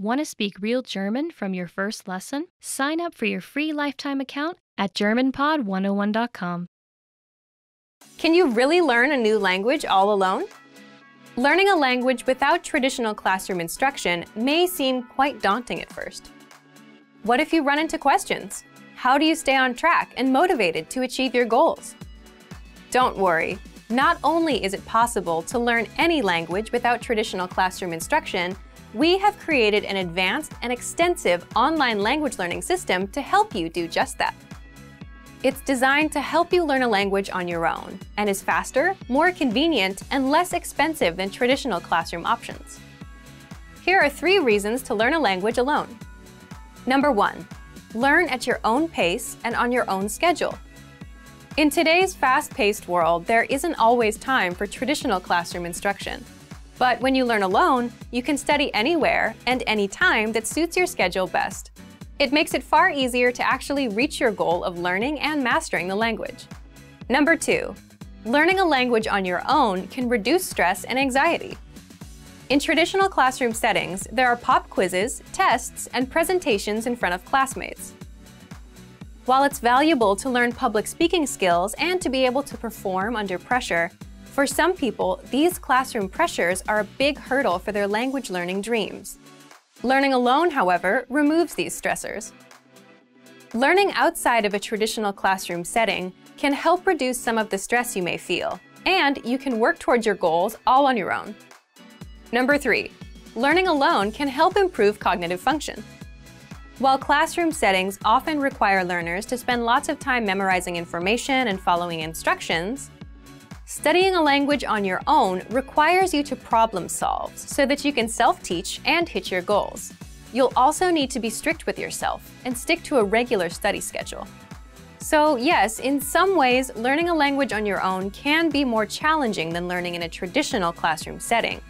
Want to speak real German from your first lesson? Sign up for your free lifetime account at GermanPod101.com. Can you really learn a new language all alone? Learning a language without traditional classroom instruction may seem quite daunting at first. What if you run into questions? How do you stay on track and motivated to achieve your goals? Don't worry. Not only is it possible to learn any language without traditional classroom instruction, we have created an advanced and extensive online language learning system to help you do just that. It's designed to help you learn a language on your own and is faster, more convenient, and less expensive than traditional classroom options. Here are 3 reasons to learn a language alone. Number 1. Learn at your own pace and on your own schedule. In today's fast-paced world, there isn't always time for traditional classroom instruction. But when you learn alone, you can study anywhere and anytime that suits your schedule best. It makes it far easier to actually reach your goal of learning and mastering the language. Number 2. Learning a language on your own can reduce stress and anxiety. In traditional classroom settings, there are pop quizzes, tests, and presentations in front of classmates. While it's valuable to learn public speaking skills and to be able to perform under pressure, for some people, these classroom pressures are a big hurdle for their language learning dreams. Learning alone, however, removes these stressors. Learning outside of a traditional classroom setting can help reduce some of the stress you may feel, and you can work towards your goals all on your own. Number 3. Learning alone can help improve cognitive function. While classroom settings often require learners to spend lots of time memorizing information and following instructions, studying a language on your own requires you to problem solve so that you can self-teach and hit your goals. You'll also need to be strict with yourself and stick to a regular study schedule. So yes, in some ways, learning a language on your own can be more challenging than learning in a traditional classroom setting.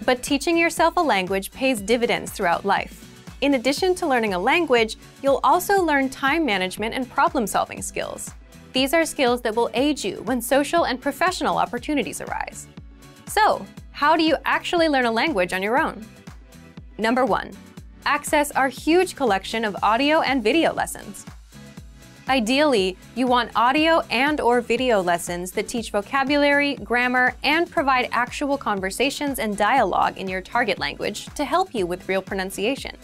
But teaching yourself a language pays dividends throughout life. In addition to learning a language, you'll also learn time management and problem-solving skills. These are skills that will aid you when social and professional opportunities arise. So, how do you actually learn a language on your own? Number 1. Access our huge collection of audio and video lessons. Ideally, you want audio and/or video lessons that teach vocabulary, grammar, and provide actual conversations and dialogue in your target language to help you with real pronunciation.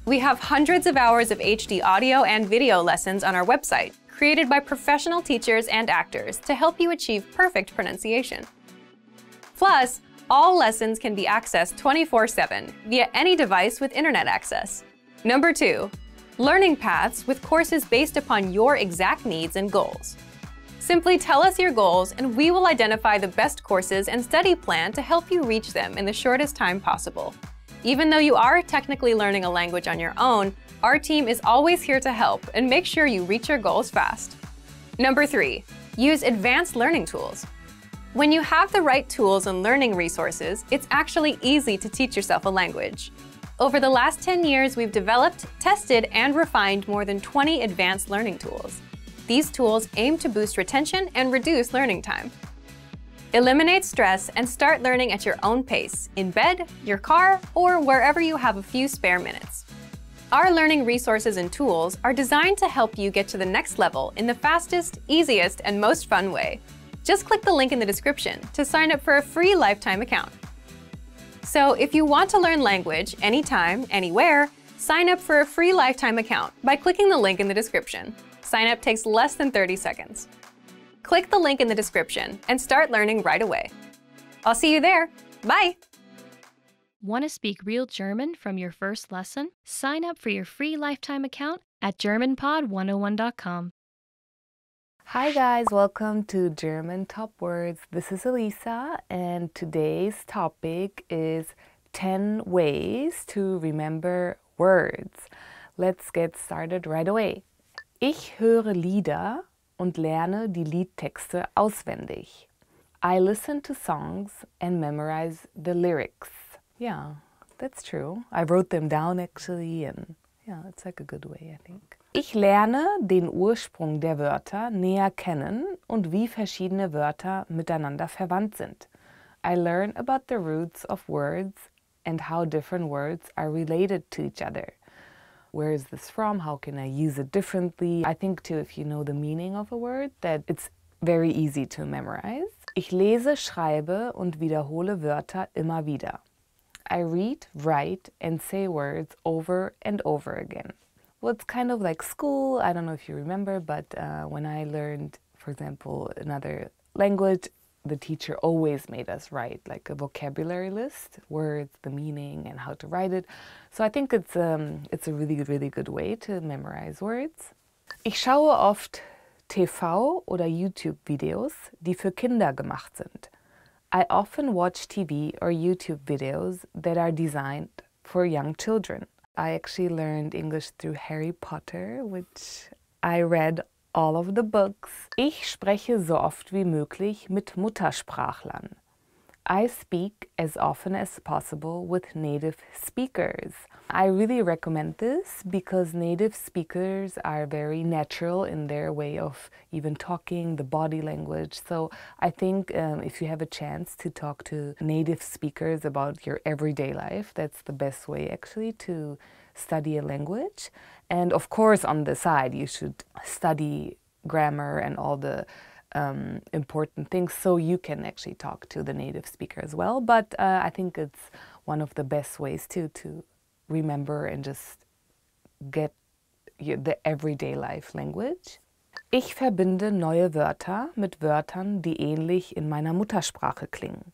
We have hundreds of hours of HD audio and video lessons on our website, created by professional teachers and actors to help you achieve perfect pronunciation. Plus, all lessons can be accessed 24/7 via any device with internet access. Number 2. Learning paths with courses based upon your exact needs and goals. Simply tell us your goals and we will identify the best courses and study plan to help you reach them in the shortest time possible. Even though you are technically learning a language on your own, our team is always here to help and make sure you reach your goals fast. Number 3. Use advanced learning tools. When you have the right tools and learning resources, it's actually easy to teach yourself a language. Over the last 10 years, we've developed, tested, and refined more than 20 advanced learning tools. These tools aim to boost retention and reduce learning time. Eliminate stress and start learning at your own pace, in bed, your car, or wherever you have a few spare minutes. Our learning resources and tools are designed to help you get to the next level in the fastest, easiest, and most fun way. Just click the link in the description to sign up for a free lifetime account. So if you want to learn language anytime, anywhere, sign up for a free lifetime account by clicking the link in the description. Sign up takes less than 30 seconds. Click the link in the description and start learning right away. I'll see you there. Bye! Want to speak real German from your first lesson? Sign up for your free lifetime account at GermanPod101.com. Hi guys, welcome to German Top Words. This is Elisa and today's topic is 10 ways to remember words. Let's get started right away. Ich höre Lieder und lerne die Liedtexte auswendig. I listen to songs and memorize the lyrics. Yeah, that's true. I wrote them down actually and yeah, it's like a good way, I think. Ich lerne den Ursprung der Wörter näher kennen und wie verschiedene Wörter miteinander verwandt sind. I learn about the roots of words and how different words are related to each other. Where is this from? How can I use it differently? I think too, if you know the meaning of a word, that it's very easy to memorize. Ich lese, schreibe und wiederhole Wörter immer wieder. I read, write, and say words over and over again. Well, it's kind of like school. I don't know if you remember, but when I learned, for example, another language, the teacher always made us write like a vocabulary list, words, the meaning, and how to write it. So I think it's a really, really good way to memorize words. Ich schaue oft TV oder YouTube-Videos, die für Kinder gemacht sind. I often watch TV or YouTube videos that are designed for young children. I actually learned English through Harry Potter, which I read all of the books. Ich spreche so oft wie möglich mit Muttersprachlern. I speak as often as possible with native speakers. I really recommend this because native speakers are very natural in their way of even talking, the body language. So I think if you have a chance to talk to native speakers about your everyday life, that's the best way actually to study a language. And of course, on the side, you should study grammar and all the important things so you can actually talk to the native speaker as well. But I think it's one of the best ways to remember and just get the everyday life language. Ich verbinde neue Wörter mit Wörtern, die ähnlich in meiner Muttersprache klingen.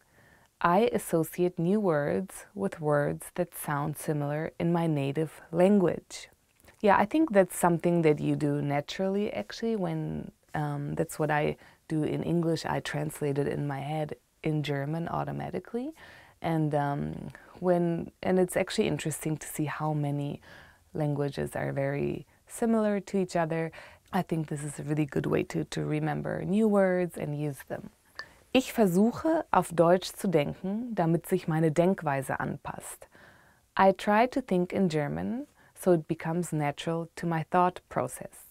I associate new words with words that sound similar in my native language. Yeah, I think that's something that you do naturally actually when that's what I do in English. I translate it in my head in German automatically. And it's actually interesting to see how many languages are very similar to each other. I think this is a really good way to remember new words and use them. Ich versuche, auf Deutsch zu denken, damit sich meine Denkweise anpasst. I try to think in German, so it becomes natural to my thought process.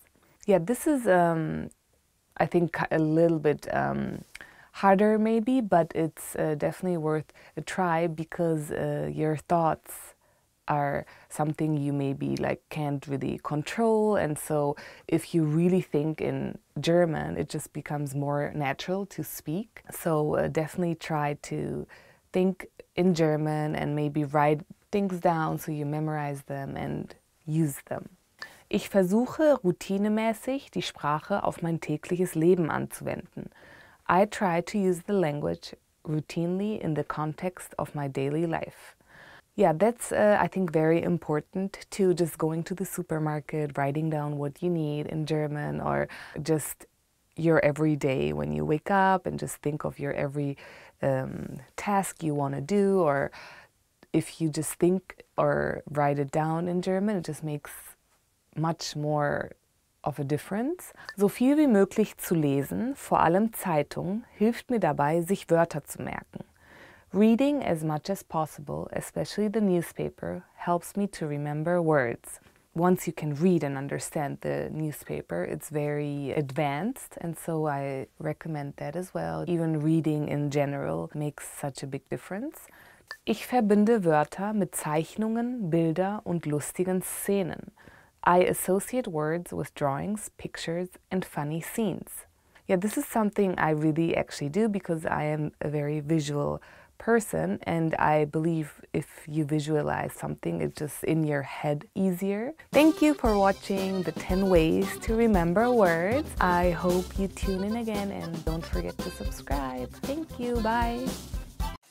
Yeah, this is, I think, a little bit harder maybe, but it's definitely worth a try because your thoughts are something you maybe can't really control, and so if you really think in German, it just becomes more natural to speak. So definitely try to think in German and maybe write things down so you memorize them and use them. Ich versuche routinemäßig die Sprache auf mein tägliches Leben anzuwenden. I try to use the language routinely in the context of my daily life. Yeah, that's, I think, very important to just going to the supermarket, writing down what you need in German, or just your everyday when you wake up and just think of your every task you want to do, or if you just think or write it down in German, it just makes much more of a difference. So viel wie möglich zu lesen, vor allem Zeitung, hilft mir dabei, sich Wörter zu merken. Reading as much as possible, especially the newspaper, helps me to remember words. Once you can read and understand the newspaper, it's very advanced, and so I recommend that as well. Even reading in general makes such a big difference. Ich verbinde Wörter mit Zeichnungen, Bilder und lustigen Szenen. I associate words with drawings, pictures, and funny scenes. Yeah, this is something I really actually do because I am a very visual person, and I believe if you visualize something, it's just in your head easier. Thank you for watching the 10 ways to remember words. I hope you tune in again and don't forget to subscribe. Thank you, bye.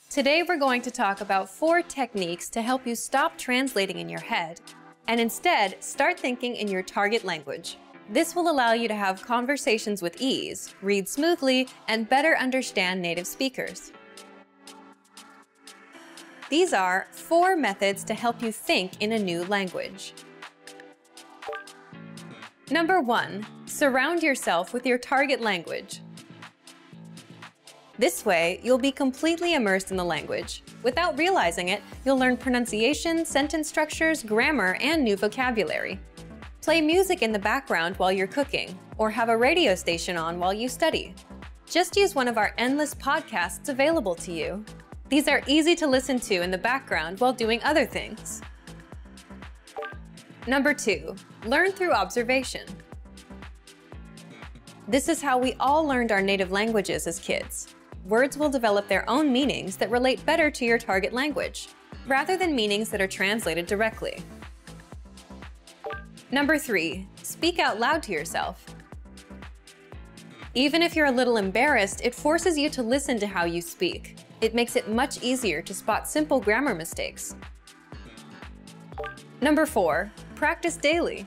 Today we're going to talk about 4 techniques to help you stop translating in your head and instead start thinking in your target language. This will allow you to have conversations with ease, read smoothly, and better understand native speakers. These are 4 methods to help you think in a new language. Number 1, surround yourself with your target language. This way, you'll be completely immersed in the language. Without realizing it, you'll learn pronunciation, sentence structures, grammar, and new vocabulary. Play music in the background while you're cooking, or have a radio station on while you study. Just use one of our endless podcasts available to you. These are easy to listen to in the background while doing other things. Number 2, learn through observation. This is how we all learned our native languages as kids. Words will develop their own meanings that relate better to your target language, rather than meanings that are translated directly. Number 3, speak out loud to yourself. Even if you're a little embarrassed, it forces you to listen to how you speak. It makes it much easier to spot simple grammar mistakes. Number 4, practice daily.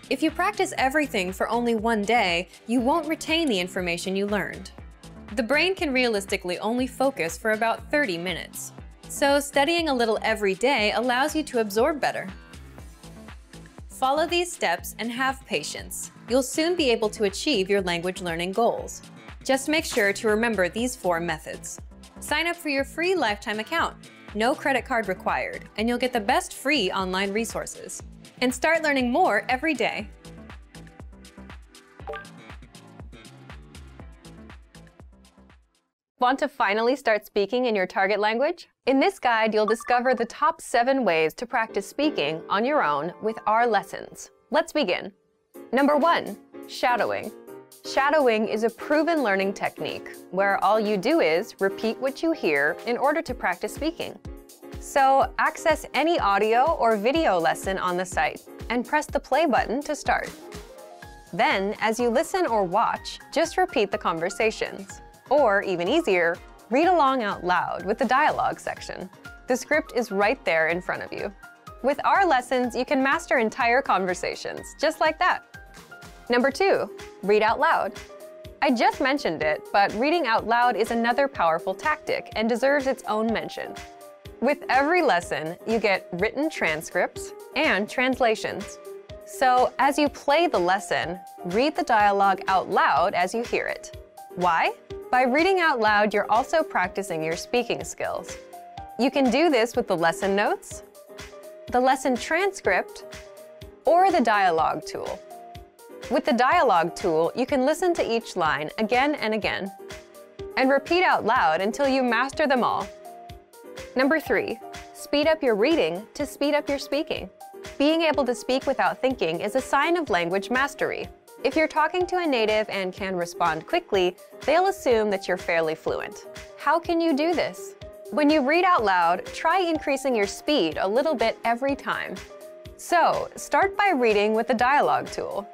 If you practice everything for only one day, you won't retain the information you learned. The brain can realistically only focus for about 30 minutes. So studying a little every day allows you to absorb better. Follow these steps and have patience. You'll soon be able to achieve your language learning goals. Just make sure to remember these 4 methods. Sign up for your free lifetime account. No credit card required, and you'll get the best free online resources. And start learning more every day. Want to finally start speaking in your target language? In this guide, you'll discover the top 7 ways to practice speaking on your own with our lessons. Let's begin. Number 1, shadowing. Shadowing is a proven learning technique where all you do is repeat what you hear in order to practice speaking. So access any audio or video lesson on the site and press the play button to start. Then, as you listen or watch, just repeat the conversations. Or, even easier, read along out loud with the dialogue section. The script is right there in front of you. With our lessons, you can master entire conversations, just like that. Number 2, read out loud. I just mentioned it, but reading out loud is another powerful tactic and deserves its own mention. With every lesson, you get written transcripts and translations. So, as you play the lesson, read the dialogue out loud as you hear it. Why? By reading out loud, you're also practicing your speaking skills. You can do this with the lesson notes, the lesson transcript, or the dialogue tool. With the dialogue tool, you can listen to each line again and again, and repeat out loud until you master them all. Number 3, speed up your reading to speed up your speaking. Being able to speak without thinking is a sign of language mastery. If you're talking to a native and can respond quickly, they'll assume that you're fairly fluent. How can you do this? When you read out loud, try increasing your speed a little bit every time. So, start by reading with the dialogue tool.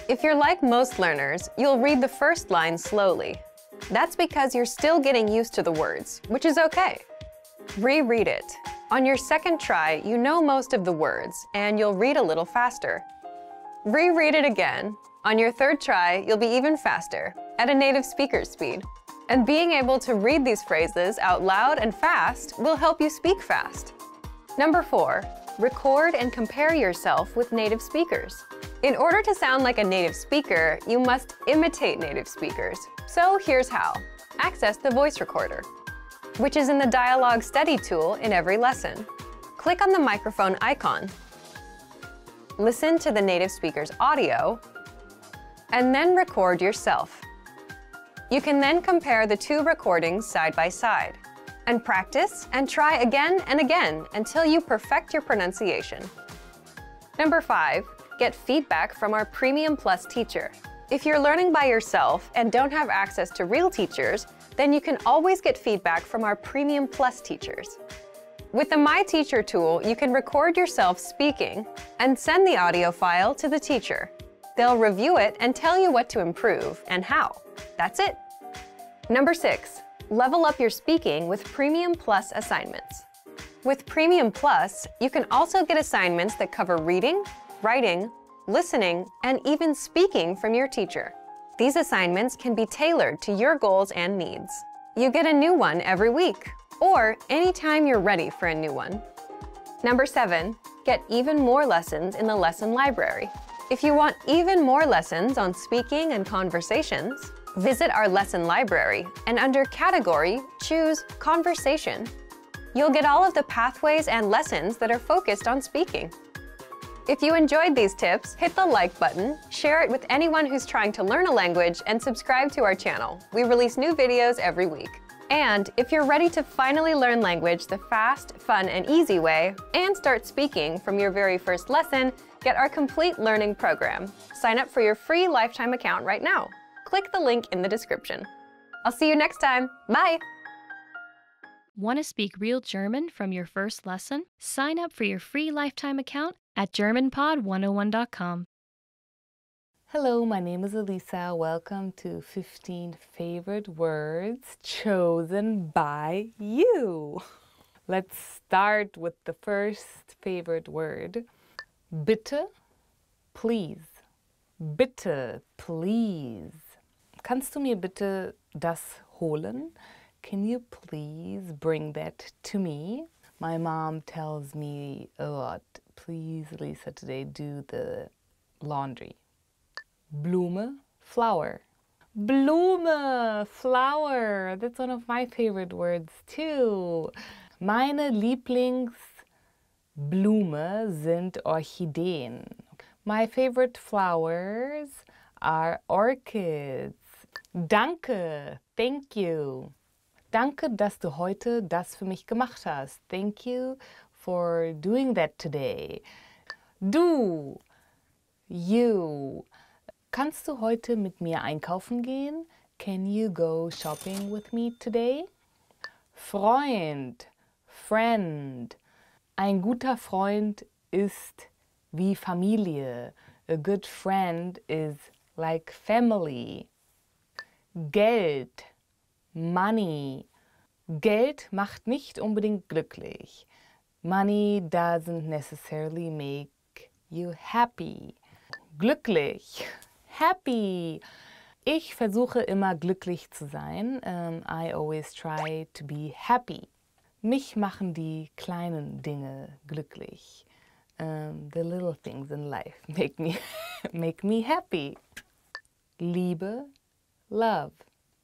If you're like most learners, you'll read the first line slowly. That's because you're still getting used to the words, which is okay. Reread it. On your second try, you know most of the words, and you'll read a little faster. Reread it again. On your third try, you'll be even faster, at a native speaker's speed. And being able to read these phrases out loud and fast will help you speak fast. Number 4, record and compare yourself with native speakers. In order to sound like a native speaker, you must imitate native speakers. So here's how. Access the voice recorder, which is in the dialogue study tool in every lesson. Click on the microphone icon. Listen to the native speaker's audio, and then record yourself. You can then compare the 2 recordings side by side, and practice and try again and again until you perfect your pronunciation. Number 5, get feedback from our Premium Plus teacher. If you're learning by yourself and don't have access to real teachers, then you can always get feedback from our Premium Plus teachers. With the My Teacher tool, you can record yourself speaking and send the audio file to the teacher. They'll review it and tell you what to improve and how. That's it. Number 6, level up your speaking with Premium Plus assignments. With Premium Plus, you can also get assignments that cover reading, writing, listening, and even speaking from your teacher. These assignments can be tailored to your goals and needs. You get a new one every week, or anytime you're ready for a new one. Number 7, get even more lessons in the lesson library. If you want even more lessons on speaking and conversations, visit our lesson library and under Category, choose Conversation. You'll get all of the pathways and lessons that are focused on speaking. If you enjoyed these tips, hit the like button, share it with anyone who's trying to learn a language, and subscribe to our channel. We release new videos every week. And if you're ready to finally learn language the fast, fun, and easy way, and start speaking from your very first lesson, get our complete learning program. Sign up for your free lifetime account right now. Click the link in the description. I'll see you next time. Bye! Want to speak real German from your first lesson? Sign up for your free lifetime account at GermanPod101.com. Hello, my name is Elisa. Welcome to 15 favorite words chosen by you. Let's start with the first favorite word. Bitte, please. Bitte, please. Kannst du mir bitte das holen? Can you please bring that to me? My mom tells me a lot, please, Lisa, today do the laundry. Blume, flower. Blume, flower. That's one of my favorite words too. Meine Lieblingsblume sind Orchideen. My favorite flowers are orchids. Danke, thank you. Danke, dass du heute das für mich gemacht hast. Thank you for doing that today. Du, you. Kannst du heute mit mir einkaufen gehen? Can you go shopping with me today? Freund, friend. Ein guter Freund ist wie Familie. A good friend is like family. Geld, money. Geld macht nicht unbedingt glücklich. Money doesn't necessarily make you happy. Glücklich. Happy. Ich versuche immer glücklich zu sein. I always try to be happy. Mich machen die kleinen Dinge glücklich. The little things in life make me happy. Liebe, love.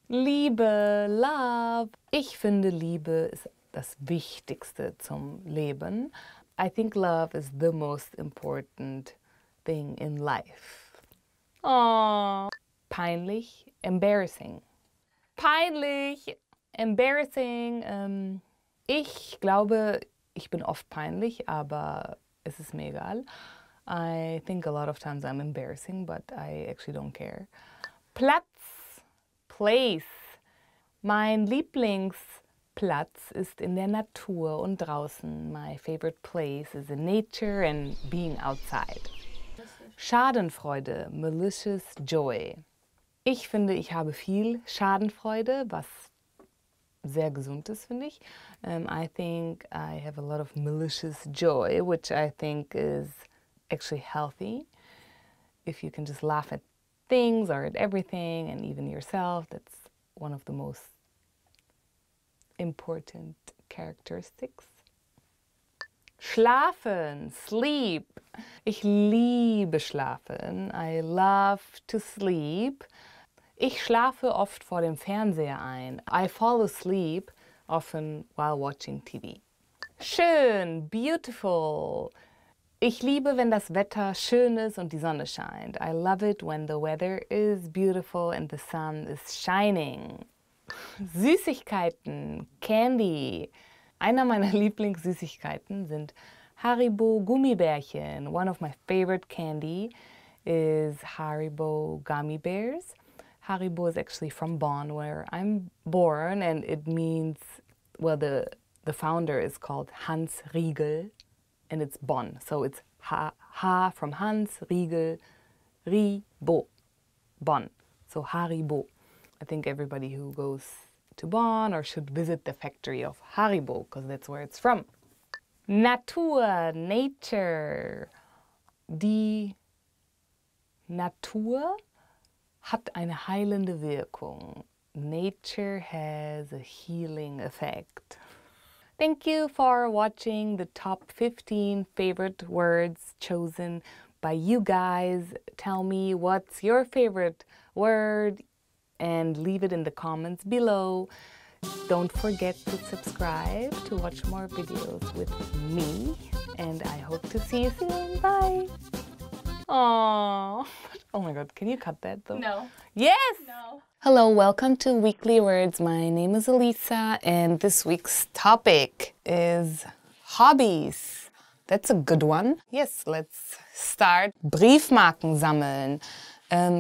Liebe, love. Ich finde, Liebe ist das Wichtigste zum Leben. I think love is the most important thing in life. Oh, peinlich, embarrassing. Peinlich, embarrassing. Ich glaube, ich bin oft peinlich, aber es ist mir egal. I think a lot of times I'm embarrassing, but I actually don't care. Platz, place. Mein Lieblingsplatz ist in der Natur und draußen. My favorite place is in nature and being outside. Schadenfreude, malicious joy. Ich finde, ich habe viel Schadenfreude, was sehr gesund ist, finde ich. I think I have a lot of malicious joy, which I think is actually healthy. If you can just laugh at things or at everything and even yourself, that's one of the most important characteristics. Schlafen, sleep. Ich liebe schlafen. I love to sleep. Ich schlafe oft vor dem Fernseher ein. I fall asleep often while watching TV. Schön, beautiful. Ich liebe, wenn das Wetter schön ist und die Sonne scheint. I love it when the weather is beautiful and the sun is shining. Süßigkeiten, Candy. Einer meiner Lieblingssüßigkeiten sind Haribo Gummibärchen. One of my favorite candy is Haribo gummy bears. Haribo is actually from Bonn, where I'm born, and it means, well, the founder is called Hans Riegel, and it's Bonn. So it's Ha from Hans, Riegel, Ribo, Bonn. So Haribo. I think everybody who goes to Bonn or should visit the factory of Haribo, because that's where it's from. Natur, nature. Die Natur hat eine heilende Wirkung. Nature has a healing effect. Thank you for watching the top 15 favorite words chosen by you guys. Tell me what's your favorite word and leave it in the comments below. Don't forget to subscribe to watch more videos with me, and I hope to see you soon. Bye! Aww. Oh my god, can you cut that though? No. Yes! No. Hello, welcome to Weekly Words. My name is Elisa and this week's topic is hobbies. That's a good one. Yes, let's start. Briefmarken sammeln.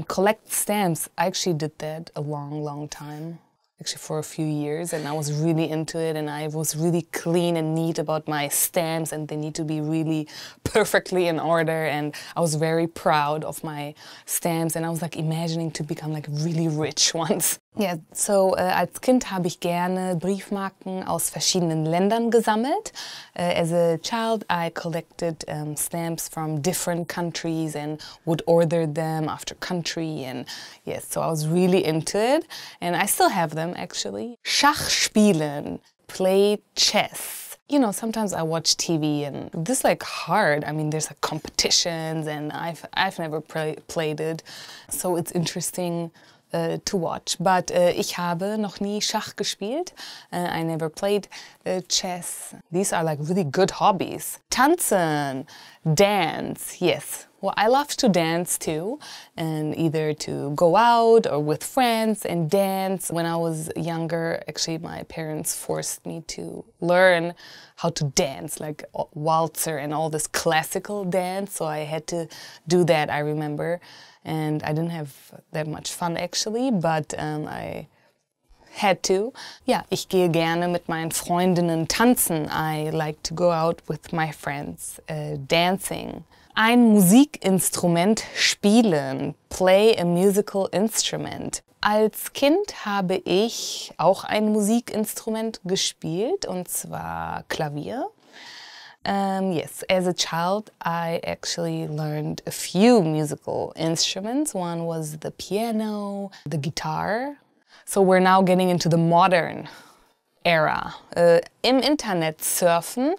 Collect stamps. I actually did that a long time. Actually for a few years, and I was really into it, and I was really clean and neat about my stamps, and they need to be really perfectly in order, and I was very proud of my stamps, and I was like imagining to become like really rich once. Yeah, so als Kind habe ich gerne Briefmarken aus verschiedenen Ländern gesammelt. As a child, I collected stamps from different countries and would order them after country, and yes, so I was really into it, and I still have them actually. Schach spielen, play chess. You know, sometimes I watch TV and this is like hard. I mean, there's like competitions, and I've never played it, so it's interesting to watch. But ich habe noch nie Schach gespielt. I never played chess. These are like really good hobbies. Tanzen, dance, yes. Well, I love to dance too, and either to go out or with friends and dance. When I was younger, actually my parents forced me to learn how to dance, like waltzer and all this classical dance, so I had to do that, I remember. And I didn't have that much fun actually, but I had to. Ja, ich gehe gerne mit meinen Freundinnen tanzen. I like to go out with my friends dancing. Ein Musikinstrument spielen. Play a musical instrument. Als Kind habe ich auch ein Musikinstrument gespielt, und zwar Klavier. Yes, as a child, I actually learned a few musical instruments. One was the piano, the guitar. So we're now getting into the modern era. Im Internet surfen,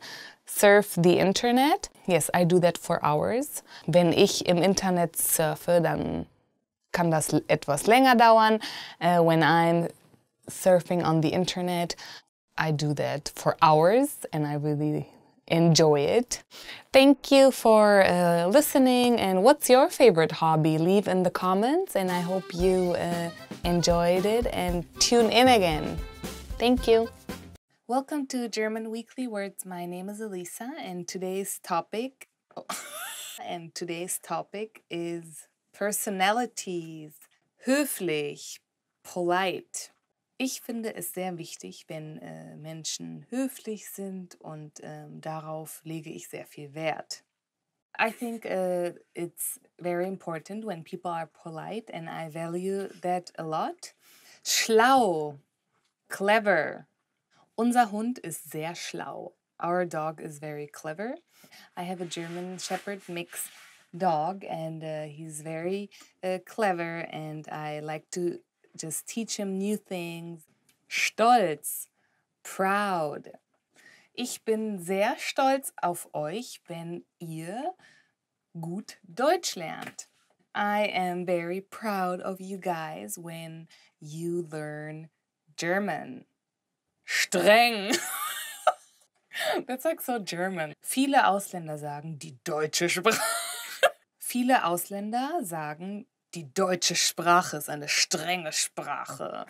surf the internet. Yes, I do that for hours. Wenn ich im Internet surfe, dann kann das etwas länger dauern. When I'm surfing on the internet, I do that for hours, and I really enjoy it. Thank you for listening, and what's your favorite hobby? Leave in the comments, and I hope you enjoyed it and tune in again. Thank you. Welcome to German Weekly Words. My name is Elisa, and today's topic is personalities. Höflich, polite. Ich finde es sehr wichtig, wenn Menschen höflich sind, und darauf lege ich sehr viel Wert. I think it's very important when people are polite, and I value that a lot. Schlau, clever. Unser Hund ist sehr schlau. Our dog is very clever. I have a German Shepherd mix dog, and he's very clever, and I like to just teach him new things. Stolz, proud. Ich bin sehr stolz auf euch, wenn ihr gut Deutsch lernt. I am very proud of you guys when you learn German. Streng. That's like so German. Viele Ausländer sagen die deutsche Sprache. Viele Ausländer sagen, die deutsche Sprache ist eine strenge Sprache.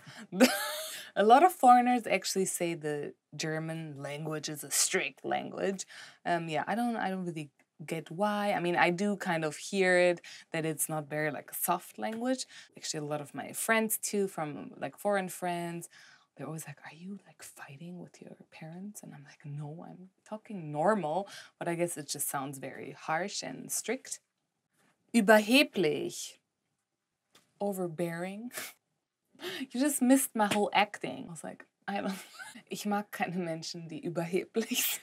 A lot of foreigners actually say the German language is a strict language. Yeah, I don't really get why. I mean, I do kind of hear it, that it's not very like a soft language. Actually, a lot of my friends too, from like foreign friends, they're always like, are you like fighting with your parents? And I'm like, no, I'm talking normal, but I guess it just sounds very harsh and strict. Überheblich. Overbearing. You just missed my whole acting. I was like, ich mag keine Menschen, die überheblich sind.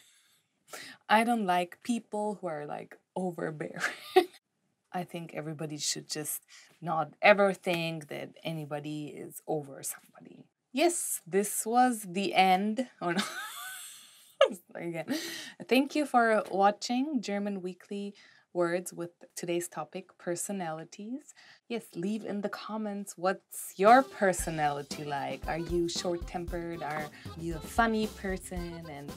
I don't like people who are like overbearing. I think everybody should just not ever think that anybody is over somebody. Yes, this was the end. Oh no. Again. Thank you for watching German Weekly Words with today's topic, personalities. Yes, leave in the comments what's your personality like. Are you short-tempered? Are you a funny person? And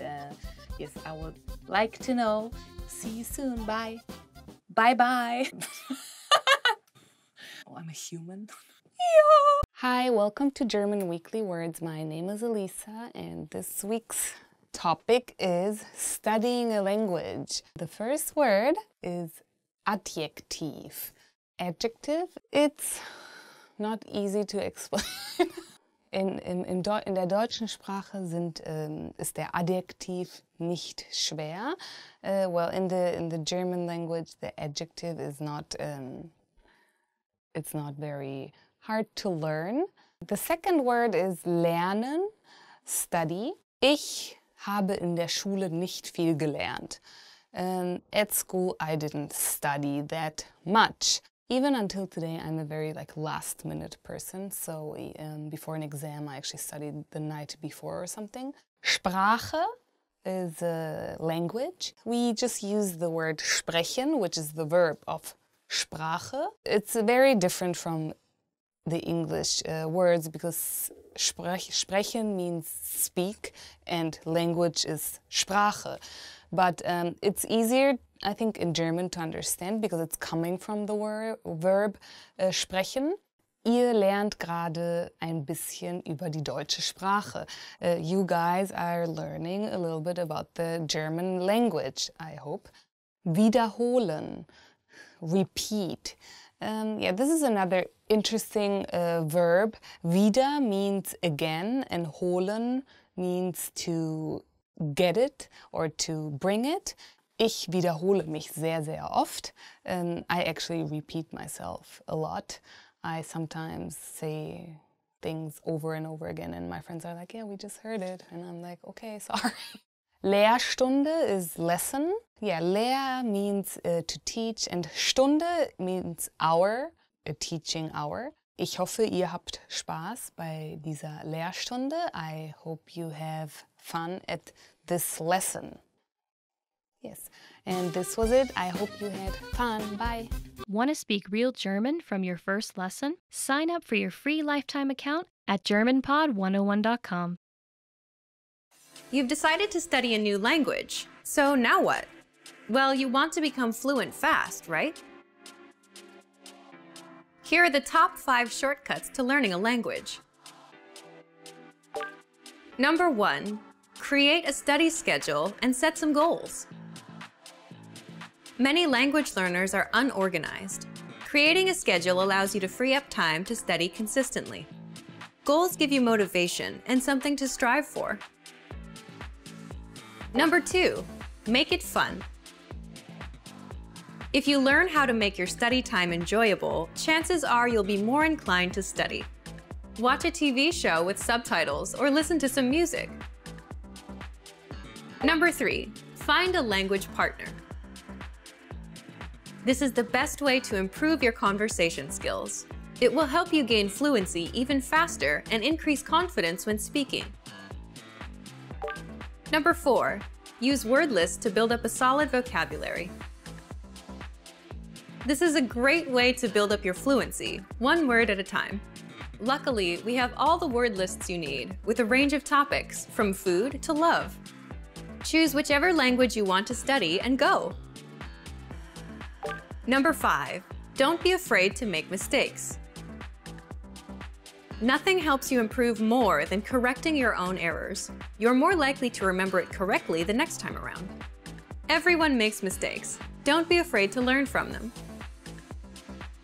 yes, I would like to know. See you soon. Bye. Bye-bye. I'm a human. Hi, welcome to German Weekly Words. My name is Elisa and this week's topic is studying a language. The first word is Adjektiv. Adjective, it's not easy to explain. In der deutschen Sprache ist der Adjektiv nicht schwer. Well, in the German language, the adjective is not it's not very hard to learn. The second word is lernen, study. Ich habe in der Schule nicht viel gelernt. At school, I didn't study that much. Even until today, I'm a very last-minute person. So before an exam, I actually studied the night before or something. Sprache is a language. We just use the word sprechen, which is the verb of Sprache. It's very different from the English words because sprechen means speak and language is Sprache. But it's easier, I think, in German to understand because it's coming from the verb sprechen. Ihr lernt gerade ein bisschen über die deutsche Sprache. You guys are learning a little bit about the German language, I hope. Wiederholen, repeat. Yeah, this is another interesting verb. Wieder means again and holen means to get it or to bring it. Ich wiederhole mich sehr, sehr oft. I actually repeat myself a lot. I sometimes say things over and over again and my friends are like, yeah, we just heard it. And I'm like, okay, sorry. Lehrstunde is lesson. Yeah, Lehr means to teach and Stunde means hour, a teaching hour. Ich hoffe, ihr habt Spaß bei dieser Lehrstunde. I hope you have fun at this lesson. Yes, and this was it. I hope you had fun. Bye. Want to speak real German from your first lesson? Sign up for your free lifetime account at GermanPod101.com. You've decided to study a new language, so now what? Well, you want to become fluent fast, right? Here are the top 5 shortcuts to learning a language. Number 1, create a study schedule and set some goals. Many language learners are unorganized. Creating a schedule allows you to free up time to study consistently. Goals give you motivation and something to strive for. Number 2, make it fun. If you learn how to make your study time enjoyable, chances are you'll be more inclined to study. Watch a TV show with subtitles or listen to some music. Number 3, find a language partner. This is the best way to improve your conversation skills. It will help you gain fluency even faster and increase confidence when speaking. Number 4, use word lists to build up a solid vocabulary. This is a great way to build up your fluency, one word at a time. Luckily, we have all the word lists you need, with a range of topics, from food to love. Choose whichever language you want to study and go. Number 5, don't be afraid to make mistakes. Nothing helps you improve more than correcting your own errors. You're more likely to remember it correctly the next time around. Everyone makes mistakes. Don't be afraid to learn from them.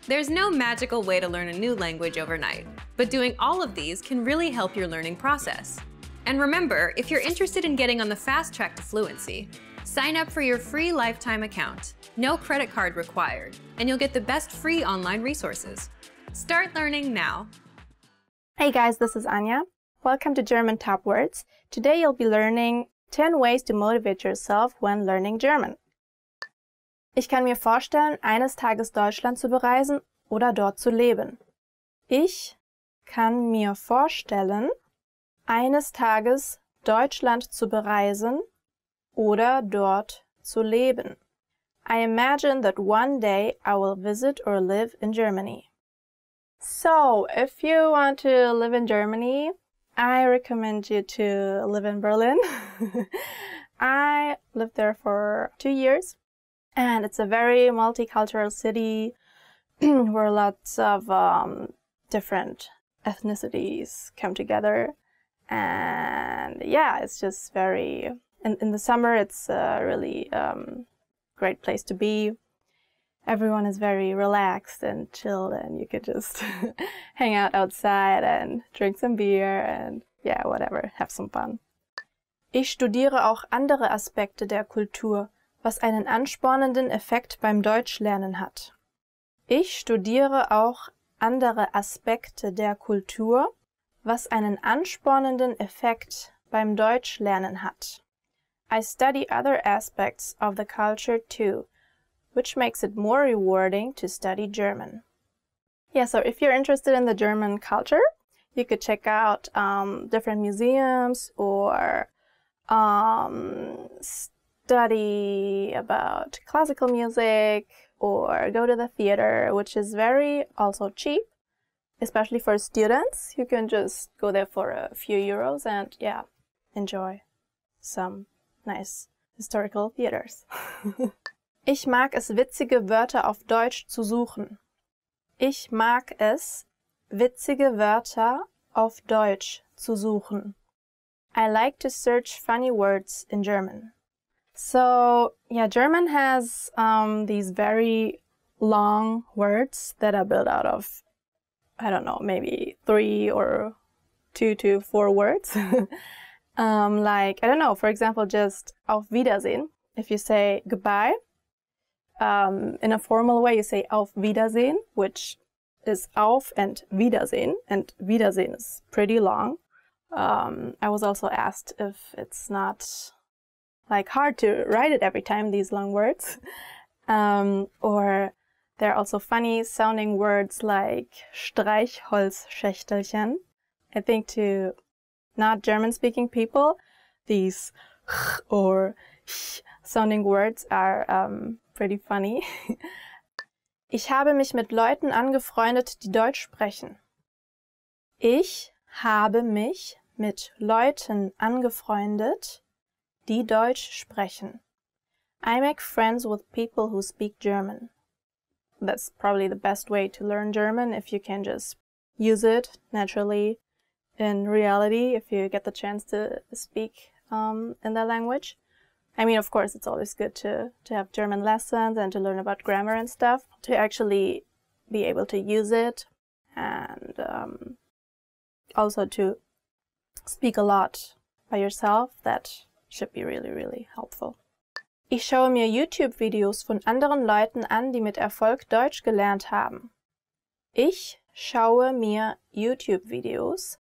There's no magical way to learn a new language overnight, but doing all of these can really help your learning process. And remember, if you're interested in getting on the fast track to fluency, sign up for your free lifetime account. No credit card required, and you'll get the best free online resources. Start learning now. Hey guys, this is Anja. Welcome to German Top Words. Today you'll be learning 10 ways to motivate yourself when learning German. Ich kann mir vorstellen, eines Tages Deutschland zu bereisen oder dort zu leben. Ich kann mir vorstellen, eines Tages Deutschland zu bereisen oder dort zu leben. I imagine that one day I will visit or live in Germany. So, if you want to live in Germany, I recommend you to live in Berlin. I lived there for 2 years, and it's a very multicultural city. where lots of different ethnicities come together. And yeah, it's just very, in the summer, it's a really great place to be. Everyone is very relaxed and chilled, and you could just hang out outside and drink some beer and yeah, whatever, have some fun. Ich studiere auch andere Aspekte der Kultur, was einen anspornenden Effekt beim Deutschlernen hat. Ich studiere auch andere Aspekte der Kultur, was einen anspornenden Effekt beim Deutschlernen hat. I study other aspects of the culture too, which makes it more rewarding to study German. Yeah, so if you're interested in the German culture, you could check out different museums or study about classical music or go to the theater, which is very also cheap, especially for students. You can just go there for a few euros and yeah, enjoy some nice historical theaters. Ich mag es, witzige Wörter auf Deutsch zu suchen. Ich mag es, witzige Wörter auf Deutsch zu suchen. I like to search funny words in German. So, yeah, German has these very long words that are built out of, I don't know, maybe 3 or 2 to 4 words. Like, I don't know, for example, just auf Wiedersehen. If you say goodbye, in a formal way, you say auf Wiedersehen, which is auf and Wiedersehen is pretty long. I was also asked if it's not like hard to write it every time, these long words. Or there are also funny sounding words like Streichholzschächtelchen. I think to not German speaking people, these ch or ch sounding words are pretty funny. Ich habe mich mit Leuten angefreundet, die Deutsch sprechen. Ich habe mich mit Leuten angefreundet, die Deutsch sprechen. I make friends with people who speak German. That's probably the best way to learn German, if you can just use it naturally in reality, if you get the chance to speak in that language. I mean, of course, it's always good to have German lessons and to learn about grammar and stuff, to actually be able to use it and also to speak a lot by yourself. That should be really, really helpful. Ich schaue mir YouTube-Videos von anderen Leuten an, die mit Erfolg Deutsch gelernt haben. Ich schaue mir YouTube-Videos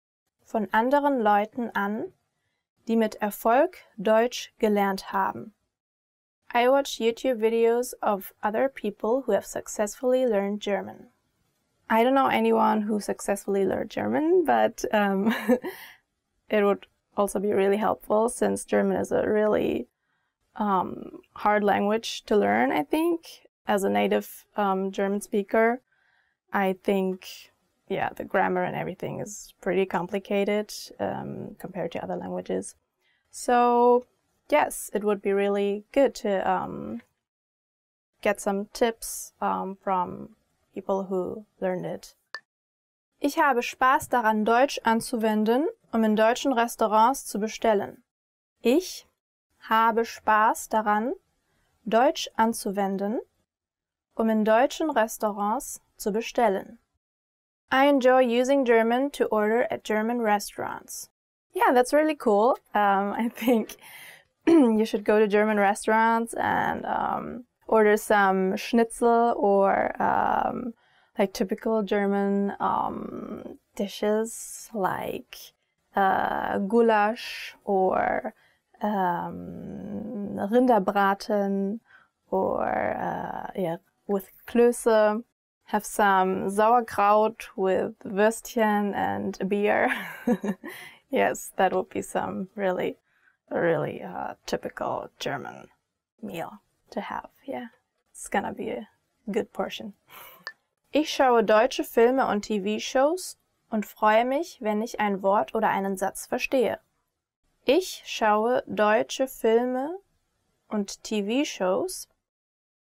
von anderen Leuten an, die mit Erfolg Deutsch gelernt haben. I watch YouTube videos of other people who have successfully learned German. I don't know anyone who successfully learned German, but it would also be really helpful since German is a really hard language to learn, I think. As a native German speaker, I think, yeah, the grammar and everything is pretty complicated compared to other languages. So, yes, it would be really good to get some tips from people who learned it. Ich habe Spaß daran, Deutsch anzuwenden, in deutschen Restaurants zu bestellen. Ich habe Spaß daran, Deutsch anzuwenden, in deutschen Restaurants zu bestellen. I enjoy using German to order at German restaurants. Yeah, that's really cool. I think you should go to German restaurants and order some schnitzel or like typical German dishes like Gulasch or Rinderbraten or yeah, with Klöße. Have some sauerkraut with Würstchen and a beer. Yes, that would be some really typical German meal to have. Yeah, it's gonna be a good portion. Ich schaue deutsche Filme und TV-Shows und freue mich, wenn ich ein Wort oder einen Satz verstehe. Ich schaue deutsche Filme und TV-Shows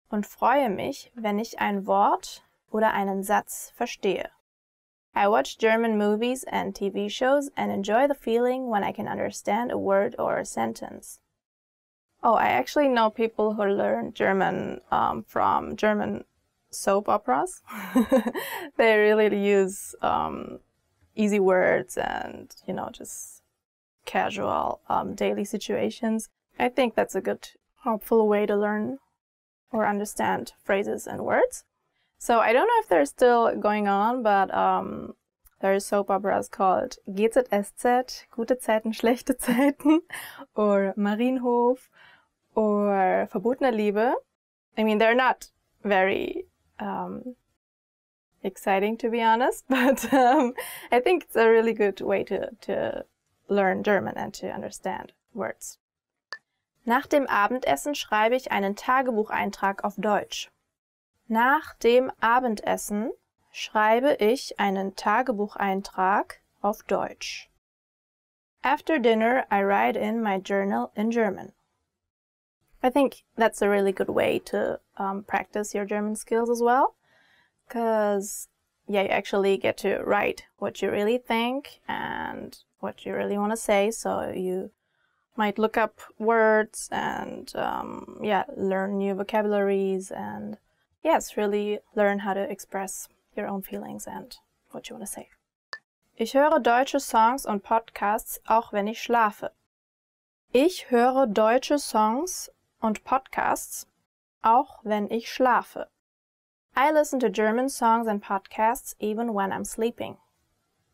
und freue mich, wenn ich ein Wort oder einen Satz verstehe. I watch German movies and TV shows and enjoy the feeling when I can understand a word or a sentence. Oh, I actually know people who learn German from German soap operas. They really use easy words and, you know, just casual daily situations. I think that's a good, helpful way to learn or understand phrases and words. So I don't know if they're still going on, but there are soap operas called GZSZ, Gute Zeiten, Schlechte Zeiten, or Marienhof, or Verbotene Liebe. I mean, they're not very exciting, to be honest, but I think it's a really good way to learn German and to understand words. Nach dem Abendessen schreibe ich einen Tagebucheintrag auf Deutsch. Nach dem Abendessen schreibe ich einen Tagebucheintrag auf Deutsch. After dinner, I write in my journal in German. I think that's a really good way to practice your German skills as well, because yeah, you actually get to write what you really think and what you really want to say, so you might look up words and yeah, learn new vocabularies and yes, really learn how to express your own feelings and what you want to say. Ich höre deutsche Songs und Podcasts, auch wenn ich schlafe. Ich höre deutsche Songs und Podcasts, auch wenn ich schlafe. I listen to German songs and podcasts even when I'm sleeping.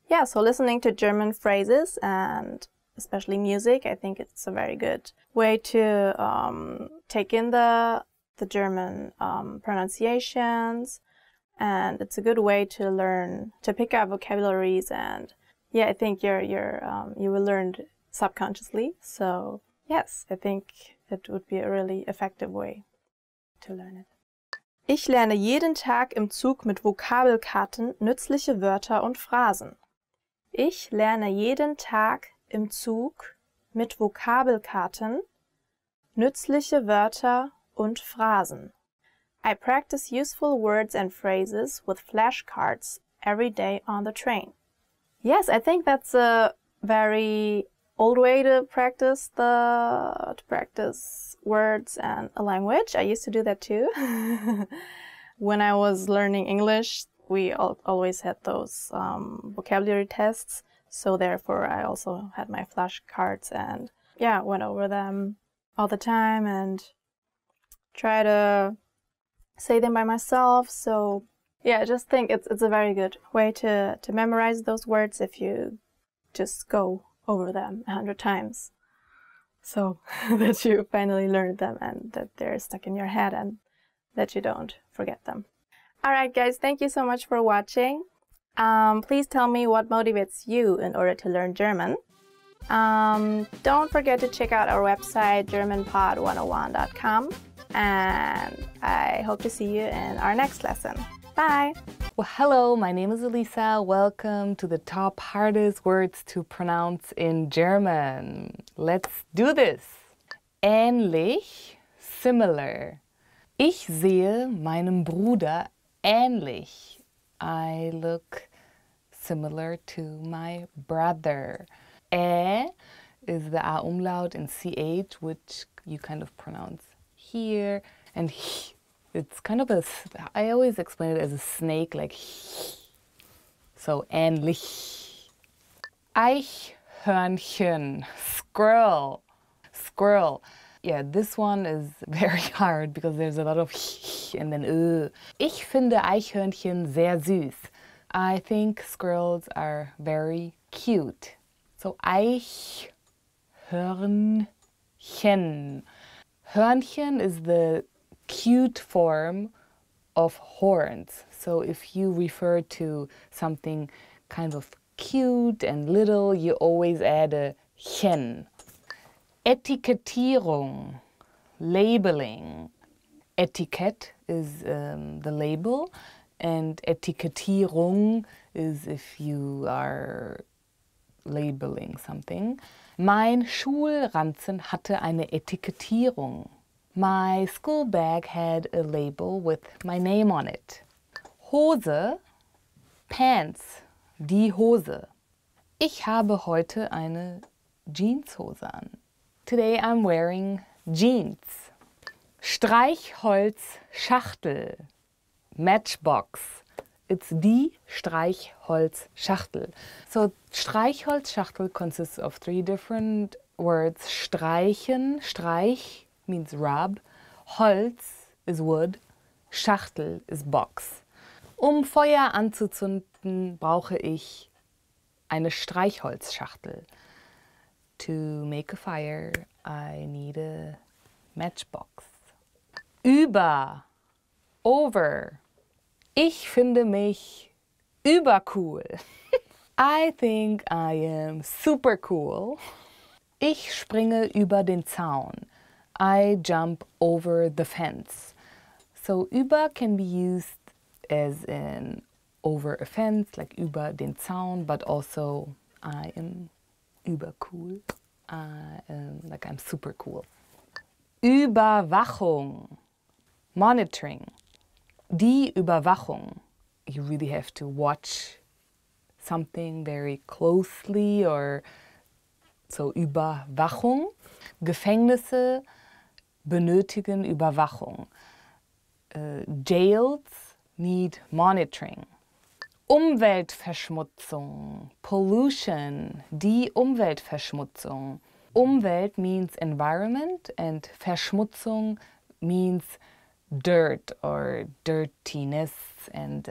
Yeah, so listening to German phrases and especially music, I think it's a very good way to take in the German pronunciations, and it's a good way to learn, to pick up vocabularies, and yeah, I think you will learn subconsciously. So yes, I think it would be a really effective way to learn it. Ich lerne jeden Tag im Zug mit Vokabelkarten nützliche Wörter und Phrasen. Ich lerne jeden Tag im Zug mit Vokabelkarten nützliche Wörter und Phrasen. I practice useful words and phrases with flashcards every day on the train. Yes, I think that's a very old way to practice words and a language. I used to do that too. When I was learning English, we always had those vocabulary tests. So therefore, I also had my flashcards and yeah, went over them all the time and try to say them by myself. So yeah, I just think it's a very good way to memorize those words if you just go over them 100 times. So that you finally learned them and that they're stuck in your head and that you don't forget them. Alright guys, thank you so much for watching. Please tell me what motivates you in order to learn German. Don't forget to check out our website, germanpod101.com, and I hope to see you in our next lesson. Bye! Well, hello, my name is Elisa. Welcome to the top hardest words to pronounce in German. Let's do this. Ähnlich, similar. Ich sehe meinem Bruder ähnlich. I look similar to my brother. Is the A umlaut in CH, which you kind of pronounce here, and h. It's kind of I always explain it as a snake, like so ähnlich. Eichhörnchen, squirrel, squirrel. Yeah, this one is very hard because there's a lot of and then Ich finde Eichhörnchen sehr süß. I think squirrels are very cute. So Eichhörnchen. Hörnchen is the cute form of horns. So if you refer to something kind of cute and little, you always add a chen. Etikettierung, labeling. Etiquette is the label, and Etikettierung is if you are labeling something. Mein Schulranzen hatte eine Etikettierung. My school bag had a label with my name on it. Hose, Pants, die Hose. Ich habe heute eine Jeanshose an. Today I'm wearing jeans. Streichholzschachtel, Matchbox. It's die Streichholzschachtel. So Streichholzschachtel consists of 3 different words. Streichen, Streich means rub. Holz is wood. Schachtel is box. Um Feuer anzuzünden, brauche ich eine Streichholzschachtel. To make a fire, I need a matchbox. Über, over. Ich finde mich übercool. I think I am super cool. Ich springe über den Zaun. I jump over the fence. So über can be used as in over a fence, like über den Zaun, but also I am übercool. Like I'm super cool. Überwachung, monitoring. Die Überwachung. You really have to watch something very closely, or so Überwachung. Gefängnisse benötigen Überwachung. Jails need monitoring. Umweltverschmutzung, pollution, die Umweltverschmutzung. Umwelt means environment and Verschmutzung means dirt or dirtiness. And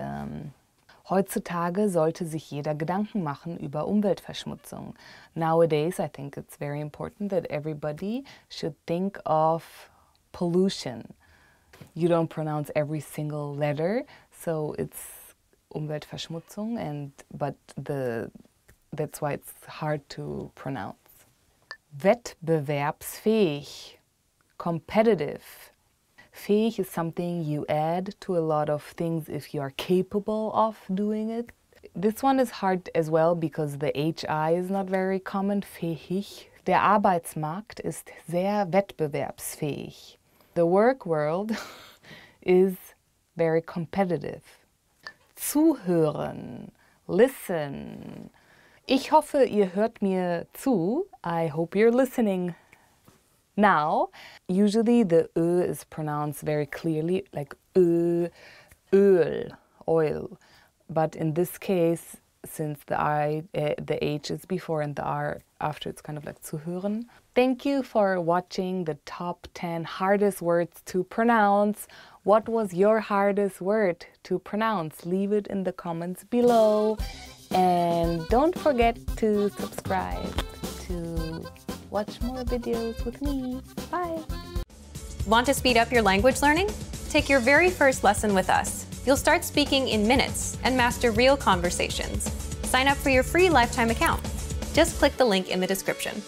heutzutage sollte sich jeder Gedanken machen über Umweltverschmutzung. Nowadays, I think it's very important that everybody should think of pollution. You don't pronounce every single letter, so it's Umweltverschmutzung, but that's why it's hard to pronounce. Wettbewerbsfähig, competitive. Fähig is something you add to a lot of things if you are capable of doing it. This one is hard as well because the HI is not very common. Fähig. Der Arbeitsmarkt ist sehr wettbewerbsfähig. The work world is very competitive. Zuhören, listen. Ich hoffe, ihr hört mir zu. I hope you're listening now. Usually the Ö is pronounced very clearly, like Ö, Öl, oil. But in this case, since the H is before and the R after, it's kind of like zuhören. Thank you for watching the top 10 hardest words to pronounce. What was your hardest word to pronounce? Leave it in the comments below. And don't forget to subscribe to watch more videos with me. Bye! Want to speed up your language learning? Take your very first lesson with us. You'll start speaking in minutes and master real conversations. Sign up for your free lifetime account. Just click the link in the description.